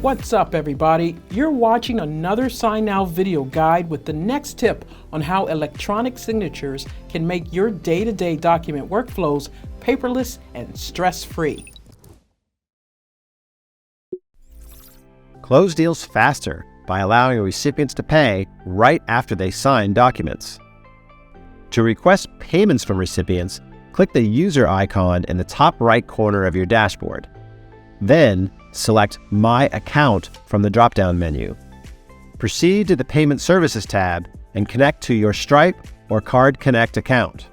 What's up, everybody? You're watching another signNow video guide with the next tip on how electronic signatures can make your day-to-day document workflows paperless and stress-free. Close deals faster by allowing recipients to pay right after they sign documents. To request payments from recipients, click the user icon in the top right corner of your dashboard. Then, select My Account from the drop-down menu. Proceed to the Payment Services tab and connect to your Stripe or Card Connect account.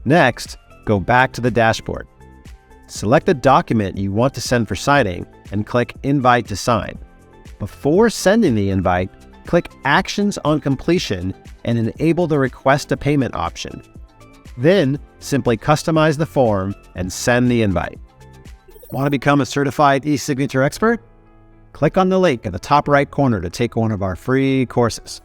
Next, go back to the dashboard. Select the document you want to send for signing and click Invite to Sign. Before sending the invite, click Actions on Completion and enable the Request a Payment option. Then, simply customize the form and send the invite. Want to become a certified e-signature expert? Click on the link in the top right corner to take one of our free courses.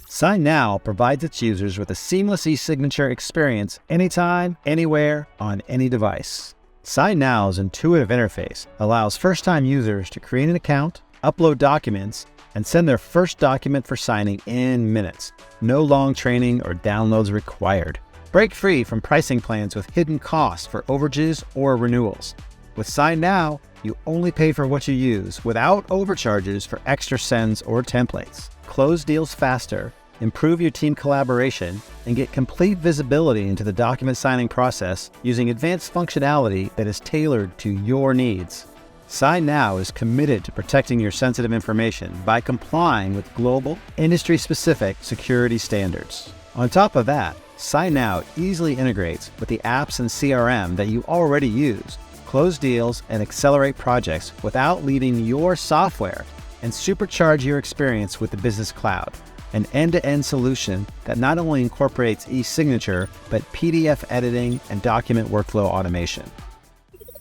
signNow provides its users with a seamless e-signature experience anytime, anywhere, on any device. signNow's intuitive interface allows first-time users to create an account, upload documents, and send their first document for signing in minutes. No long training or downloads required. Break free from pricing plans with hidden costs for overages or renewals. With signNow, you only pay for what you use without overcharges for extra sends or templates. Close deals faster, improve your team collaboration, and get complete visibility into the document signing process using advanced functionality that is tailored to your needs. signNow is committed to protecting your sensitive information by complying with global, industry-specific security standards. On top of that, signNow easily integrates with the apps and CRM that you already use, close deals, and accelerate projects without leaving your software, and supercharge your experience with the Business Cloud, an end-to-end solution that not only incorporates e-signature, but PDF editing and document workflow automation.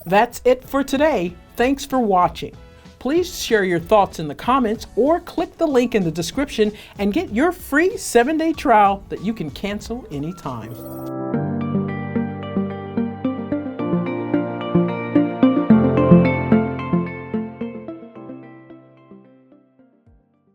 That's it for today. Thanks for watching. Please share your thoughts in the comments or click the link in the description and get your free 7-day trial that you can cancel anytime.